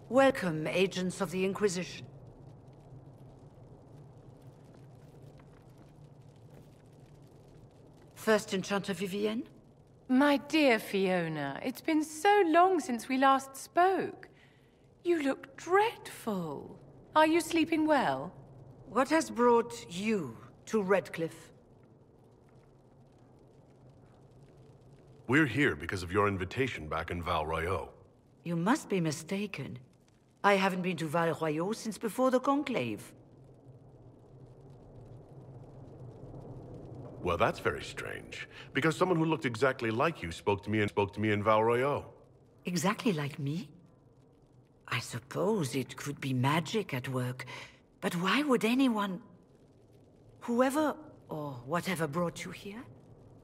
Welcome, agents of the Inquisition. First Enchanter Vivienne? My dear Fiona, it's been so long since we last spoke. You look dreadful. Are you sleeping well? What has brought you to Redcliffe? We're here because of your invitation back in Val Royeaux. You must be mistaken. I haven't been to Val Royeaux since before the Conclave. Well, that's very strange, because someone who looked exactly like you spoke to me in Val Royeaux. Exactly like me? I suppose it could be magic at work, but why would anyone... Whoever or whatever brought you here?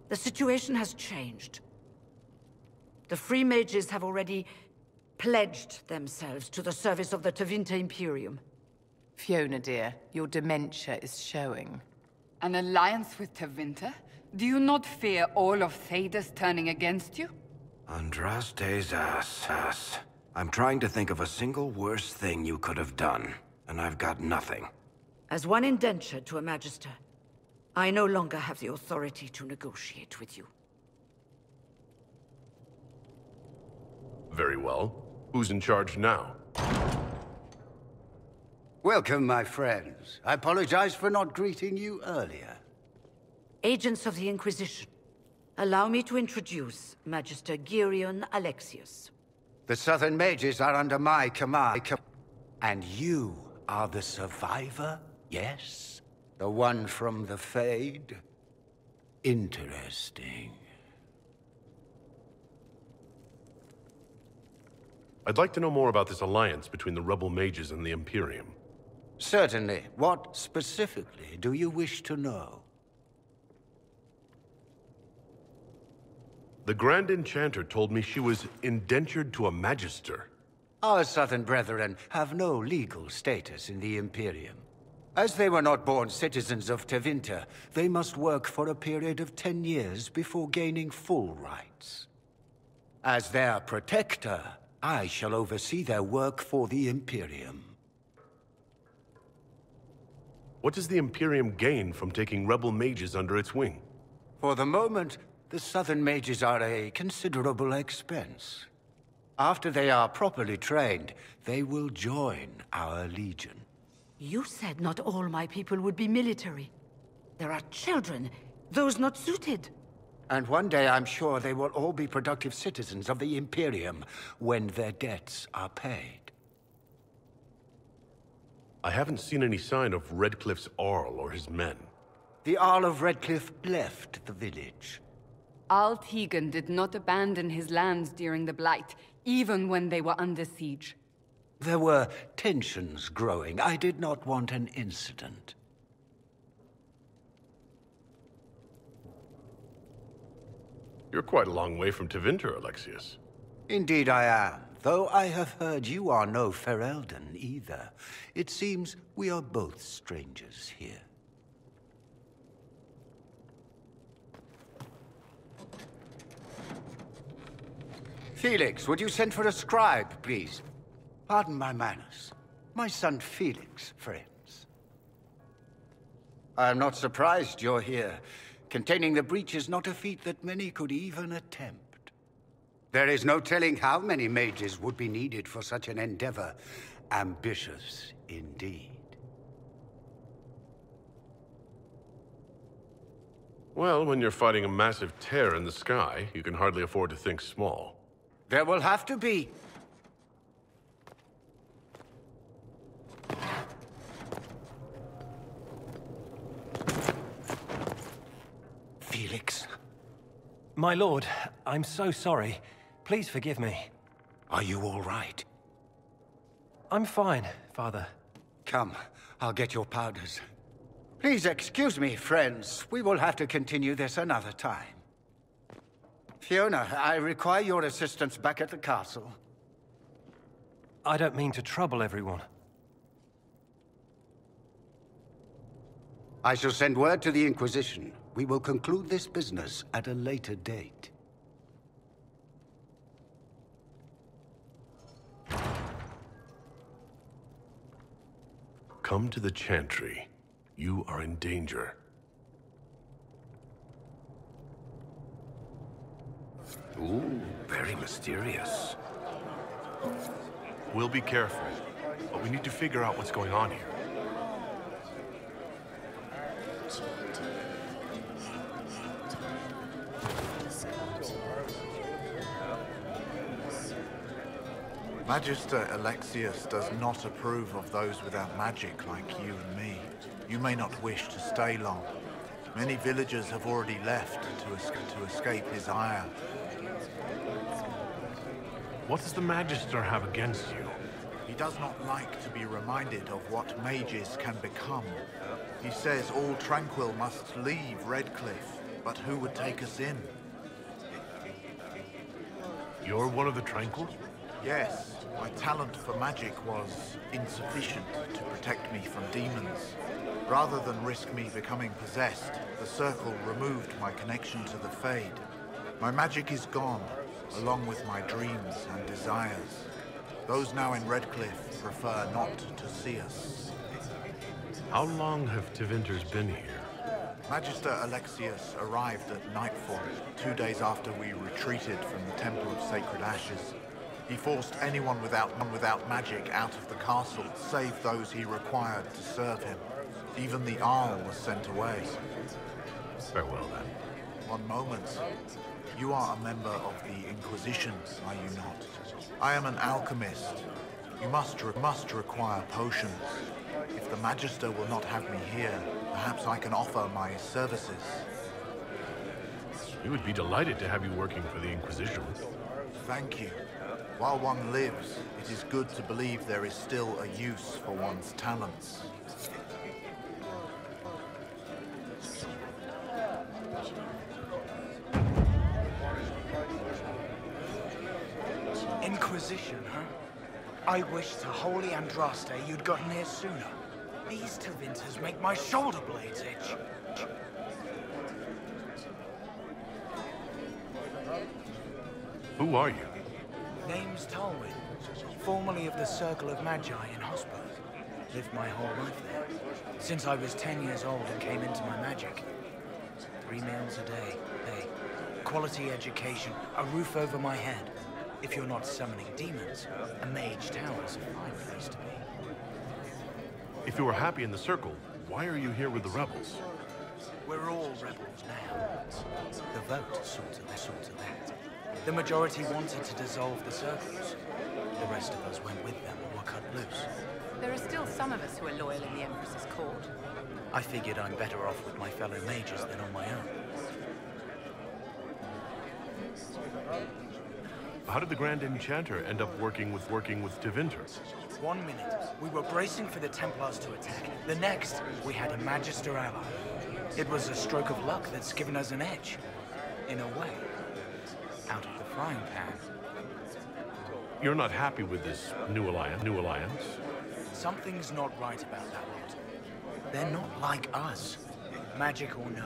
The situation has changed. The Free Mages have already pledged themselves to the service of the Tevinter Imperium. Fiona, dear, your dementia is showing. An alliance with Tevinter? Do you not fear all of Thedas turning against you? Andraste's ass. I'm trying to think of a single worse thing you could have done, and I've got nothing. As one indentured to a Magister, I no longer have the authority to negotiate with you. Very well. Who's in charge now? Welcome, my friends. I apologize for not greeting you earlier. Agents of the Inquisition, allow me to introduce Magister Girion Alexius. The Southern Mages are under my command. And you are the survivor, yes? The one from the Fade? Interesting. I'd like to know more about this alliance between the rebel mages and the Imperium. Certainly. What specifically do you wish to know? The Grand Enchanter told me she was indentured to a Magister. Our Southern brethren have no legal status in the Imperium. As they were not born citizens of Tevinter, they must work for a period of 10 years before gaining full rights. As their protector, I shall oversee their work for the Imperium. What does the Imperium gain from taking rebel mages under its wing? For the moment, the Southern Mages are a considerable expense. After they are properly trained, they will join our Legion. You said not all my people would be military. There are children, those not suited. And one day I'm sure they will all be productive citizens of the Imperium when their debts are paid. I haven't seen any sign of Redcliffe's Arl or his men. The Arl of Redcliffe left the village. Al Tegan did not abandon his lands during the Blight, even when they were under siege. There were tensions growing. I did not want an incident. You're quite a long way from Tevinter, Alexius. Indeed I am, though I have heard you are no Ferelden either. It seems we are both strangers here. Felix, would you send for a scribe, please? Pardon my manners. My son Felix, friends. I am not surprised you're here. Containing the breach is not a feat that many could even attempt. There is no telling how many mages would be needed for such an endeavor. Ambitious, indeed. Well, when you're fighting a massive tear in the sky, you can hardly afford to think small. There will have to be. Felix. My lord, I'm so sorry. Please forgive me. Are you all right? I'm fine, Father. Come, I'll get your powders. Please excuse me, friends. We will have to continue this another time. Fiona, I require your assistance back at the castle. I don't mean to trouble everyone. I shall send word to the Inquisition. We will conclude this business at a later date. Come to the Chantry. You are in danger. Ooh, very mysterious. We'll be careful, but we need to figure out what's going on here. Magister Alexius does not approve of those without magic like you and me. You may not wish to stay long. Many villagers have already left to escape his ire. What does the Magister have against you? He does not like to be reminded of what mages can become. He says all Tranquil must leave Redcliffe, but who would take us in? You're one of the Tranquil? Yes, my talent for magic was insufficient to protect me from demons. Rather than risk me becoming possessed, the Circle removed my connection to the Fade. My magic is gone, along with my dreams and desires. Those now in Redcliffe prefer not to see us. How long have Tevinters been here? Magister Alexius arrived at nightfall, 2 days after we retreated from the Temple of Sacred Ashes. He forced anyone without magic out of the castle, save those he required to serve him. Even the Arl was sent away. Farewell, then. One moment. You are a member of the Inquisition, are you not? I am an alchemist. You must require potions. If the Magister will not have me here, perhaps I can offer my services. We would be delighted to have you working for the Inquisition. Thank you. While one lives, it is good to believe there is still a use for one's talents. Inquisition, huh? I wish to Holy Andraste you'd gotten here sooner. These Tevinters make my shoulder blades itch. Who are you? Name's Tolwyn, formerly of the Circle of Magi in Hosberg. Lived my whole life there, since I was 10 years old and came into my magic. 3 meals a day, pay, quality education, a roof over my head. If you're not summoning demons, a mage tower's a fine place to be. If you were happy in the Circle, why are you here with the rebels? We're all rebels now. The vote sorts of that. The majority wanted to dissolve the circles. The rest of us went with them and were cut loose. There are still some of us who are loyal in the Empress's court. I figured I'm better off with my fellow mages than on my own. How did the Grand Enchanter end up working with Tevinter? 1 minute, we were bracing for the Templars to attack. The next, we had a Magister ally. It was a stroke of luck that's given us an edge. In a way. Out of the frying pan. You're not happy with this new alliance? Something's not right about that lot. They're not like us. Magic or no,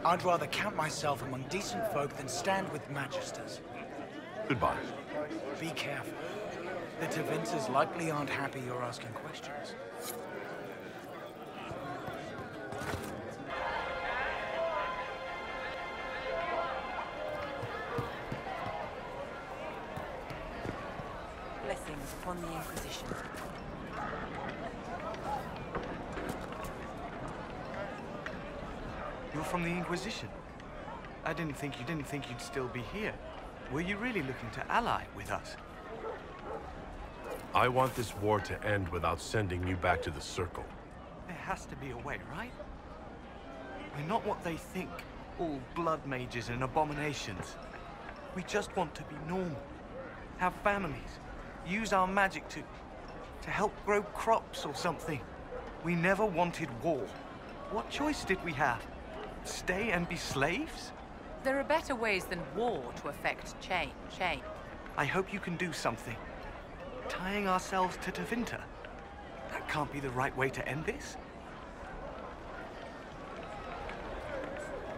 I'd rather count myself among decent folk than stand with Magisters. Goodbye. Be careful. The Tevinters likely aren't happy you're asking questions. Blessings upon the Inquisition. You're from the Inquisition? I didn't think you'd still be here. Were you really looking to ally with us? I want this war to end without sending you back to the Circle. There has to be a way, right? We're not what they think, all blood mages and abominations. We just want to be normal, have families, use our magic to help grow crops or something. We never wanted war. What choice did we have? Stay and be slaves? There are better ways than war to affect change. I hope you can do something. Tying ourselves to Tevinter. That can't be the right way to end this.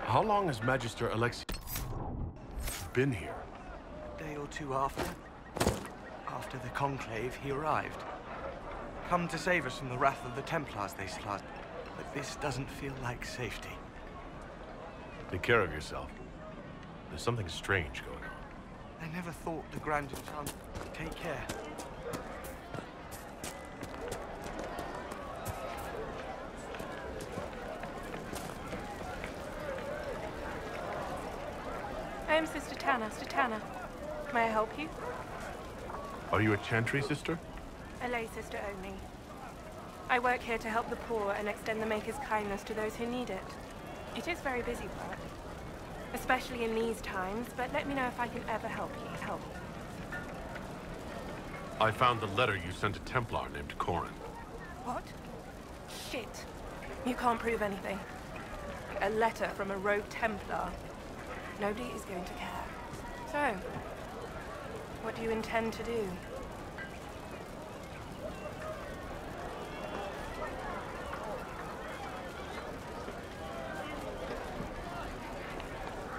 How long has Magister Alexius been here? A day or two after the Conclave, he arrived. come to save us from the wrath of the Templars they slaughtered. But this doesn't feel like safety. Take care of yourself. There's something strange going on. I never thought the Grand Chant. Take care. I'm Sister Tanner. May I help you? Are you a Chantry sister? A lay sister only. I work here to help the poor and extend the Maker's kindness to those who need it. It is very busy work, especially in these times, but let me know if I can ever help you. I found the letter you sent a Templar named Corin. What? Shit. You can't prove anything. A letter from a rogue Templar. Nobody is going to care. So, what do you intend to do?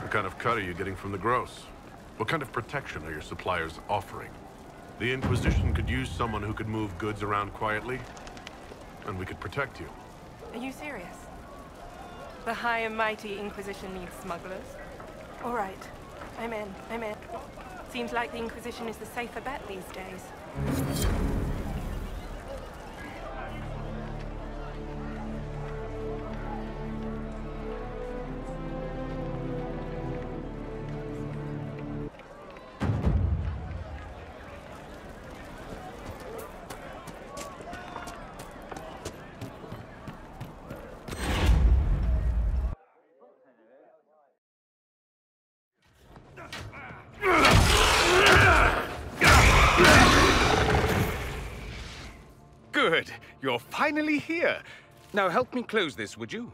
What kind of cut are you getting from the gross? What kind of protection are your suppliers offering? The Inquisition could use someone who could move goods around quietly, and we could protect you. Are you serious? The high and mighty Inquisition needs smugglers? All right. I'm in. Seems like the Inquisition is the safer bet these days. Good. You're finally here. Now help me close this, would you?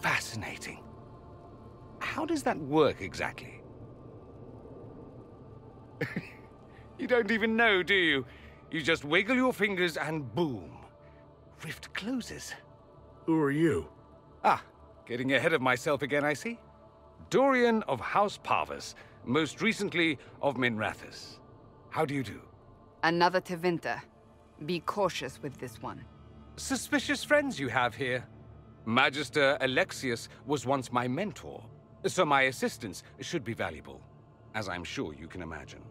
Fascinating. How does that work exactly? You don't even know, do you? You just wiggle your fingers and boom. Rift closes. Who are you? Ah, getting ahead of myself again, I see. Dorian of House Parvus, most recently of Minrathous. How do you do? Another Tevinter. Be cautious with this one. Suspicious friends you have here. Magister Alexius was once my mentor, so my assistance should be valuable, as I'm sure you can imagine.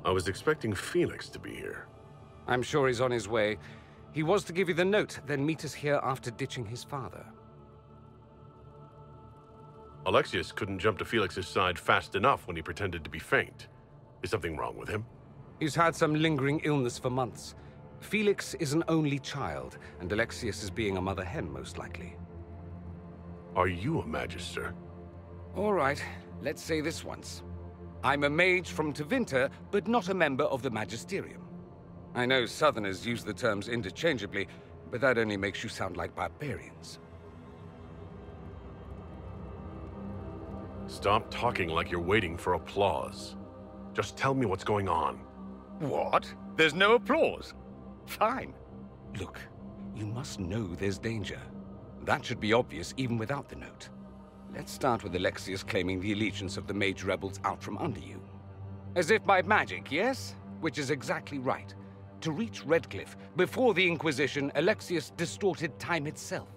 I was expecting Felix to be here. I'm sure he's on his way. He was to give you the note, then meet us here after ditching his father. Alexius couldn't jump to Felix's side fast enough when he pretended to be faint. Is something wrong with him? He's had some lingering illness for months. Felix is an only child, and Alexius is being a mother hen, most likely. Are you a Magister? All right, let's say this once. I'm a mage from Tevinter, but not a member of the Magisterium. I know Southerners use the terms interchangeably, but that only makes you sound like barbarians. Stop talking like you're waiting for applause. Just tell me what's going on. What? There's no applause? Fine. Look, you must know there's danger. That should be obvious even without the note. Let's start with Alexius claiming the allegiance of the Mage Rebels out from under you. As if by magic, yes? Which is exactly right. To reach Redcliffe, before the Inquisition, Alexius distorted time itself.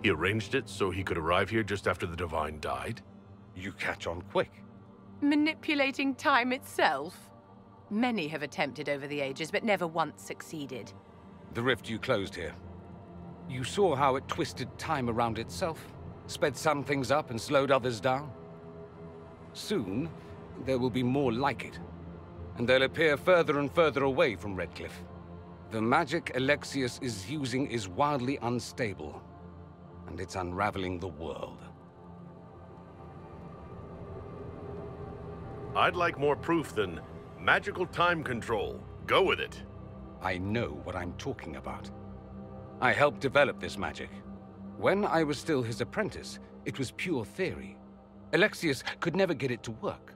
He arranged it so he could arrive here just after the Divine died? You catch on quick. Manipulating time itself? Many have attempted over the ages, but never once succeeded. The rift you closed here. You saw how it twisted time around itself, sped some things up and slowed others down. Soon, there will be more like it, and they'll appear further and further away from Redcliffe. The magic Alexius is using is wildly unstable, and it's unraveling the world. I'd like more proof than magical time control. Go with it. I know what I'm talking about. I helped develop this magic. When I was still his apprentice, it was pure theory. Alexius could never get it to work.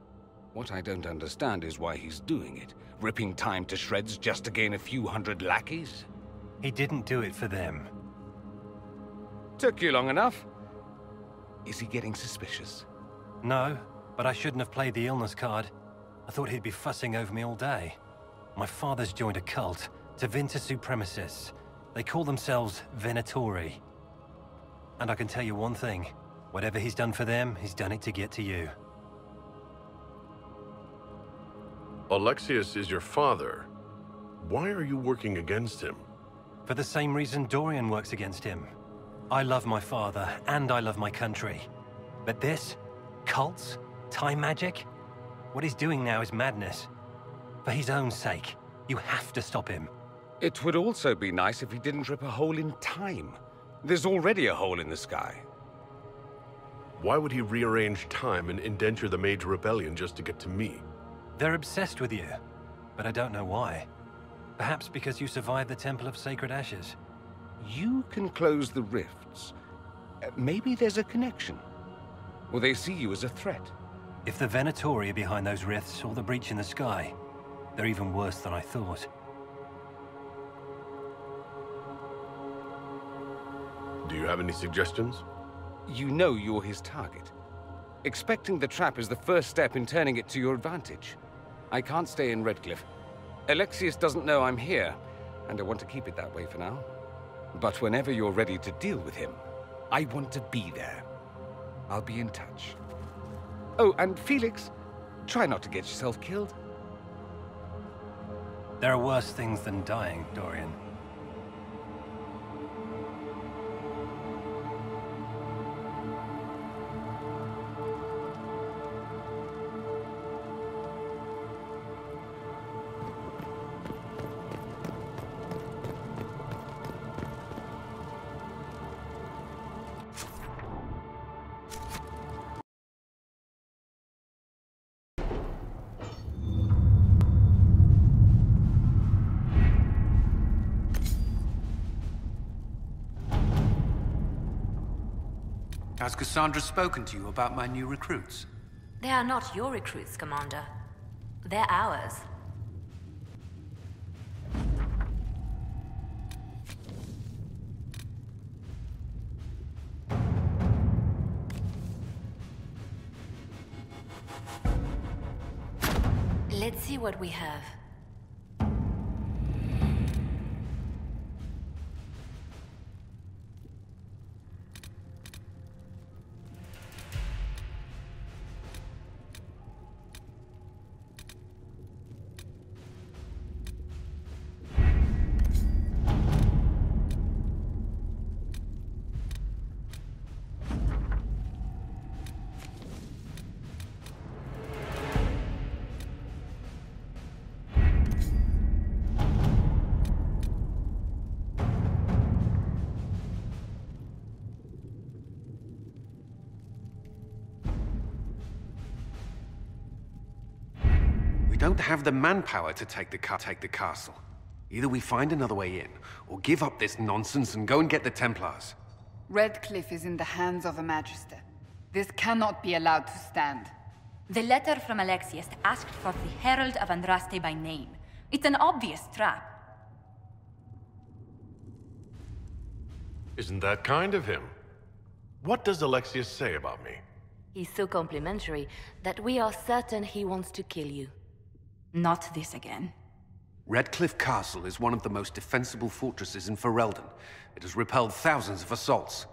What I don't understand is why he's doing it, ripping time to shreds just to gain a few hundred lackeys. He didn't do it for them. Took you long enough. Is he getting suspicious? No, but I shouldn't have played the illness card. I thought he'd be fussing over me all day. My father's joined a cult, Tevinter supremacists. They call themselves Venatori. And I can tell you one thing. Whatever he's done for them, he's done it to get to you. Alexius is your father. Why are you working against him? For the same reason Dorian works against him. I love my father, and I love my country. But this? Cults? Time magic? What he's doing now is madness. For his own sake, you have to stop him. It would also be nice if he didn't rip a hole in time. There's already a hole in the sky. Why would he rearrange time and indenture the Mage Rebellion just to get to me? They're obsessed with you, but I don't know why. Perhaps because you survived the Temple of Sacred Ashes. You can close the rifts. Maybe there's a connection. Or they see you as a threat. If the Venatori are behind those rifts or the breach in the sky, they're even worse than I thought. Do you have any suggestions? You know you're his target. Expecting the trap is the first step in turning it to your advantage. I can't stay in Redcliffe. Alexius doesn't know I'm here, and I want to keep it that way for now. But whenever you're ready to deal with him, I want to be there. I'll be in touch. Oh, and Felix, try not to get yourself killed. There are worse things than dying, Dorian. Has Cassandra spoken to you about my new recruits? They are not your recruits, Commander. They're ours. Let's see what we have. We don't have the manpower to take the castle. Either we find another way in, or give up this nonsense and go and get the Templars. Redcliffe is in the hands of a Magister. This cannot be allowed to stand. The letter from Alexius asked for the Herald of Andraste by name. It's an obvious trap. Isn't that kind of him? What does Alexius say about me? He's so complimentary that we are certain he wants to kill you. Not this again. Redcliffe Castle is one of the most defensible fortresses in Ferelden. It has repelled thousands of assaults.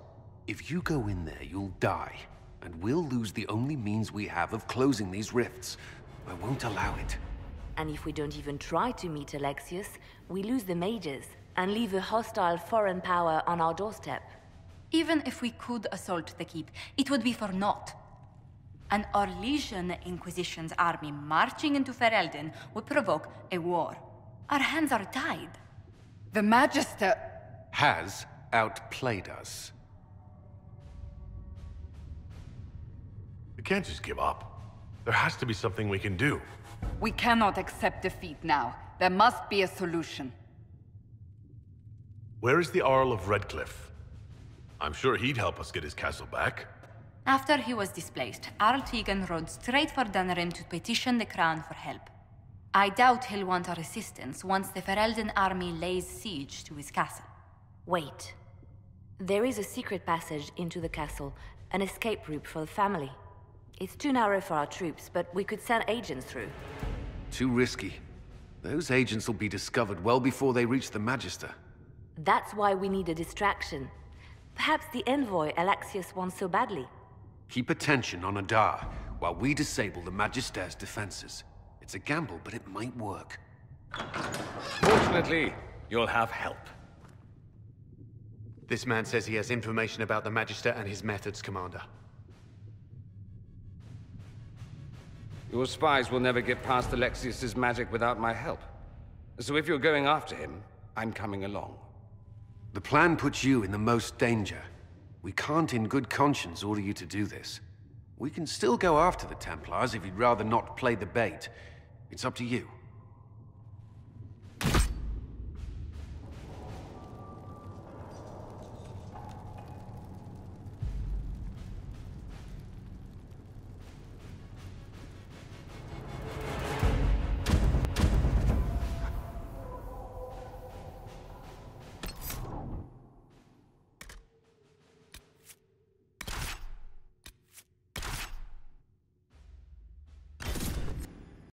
If you go in there, you'll die. And we'll lose the only means we have of closing these rifts. I won't allow it. And if we don't even try to meet Alexius, we lose the mages and leave a hostile foreign power on our doorstep. Even if we could assault the keep, it would be for naught. An Orlesian Inquisition's army marching into Ferelden would provoke a war. Our hands are tied. The Magister has outplayed us. We can't just give up. There has to be something we can do. We cannot accept defeat now. There must be a solution. Where is the Arl of Redcliffe? I'm sure he'd help us get his castle back. After he was displaced, Arl Tegan rode straight for Dunrim to petition the Crown for help. I doubt he'll want our assistance once the Ferelden army lays siege to his castle. Wait. There is a secret passage into the castle, an escape route for the family. It's too narrow for our troops, but we could send agents through. Too risky. Those agents will be discovered well before they reach the Magister. That's why we need a distraction. Perhaps the envoy Alexius wants so badly. Keep attention on Adar, while we disable the Magister's defenses. It's a gamble, but it might work. Fortunately, you'll have help. This man says he has information about the Magister and his methods, Commander. Your spies will never get past Alexius's magic without my help. So if you're going after him, I'm coming along. The plan puts you in the most danger. We can't in good conscience order you to do this. We can still go after the Templars if you'd rather not play the bait. It's up to you.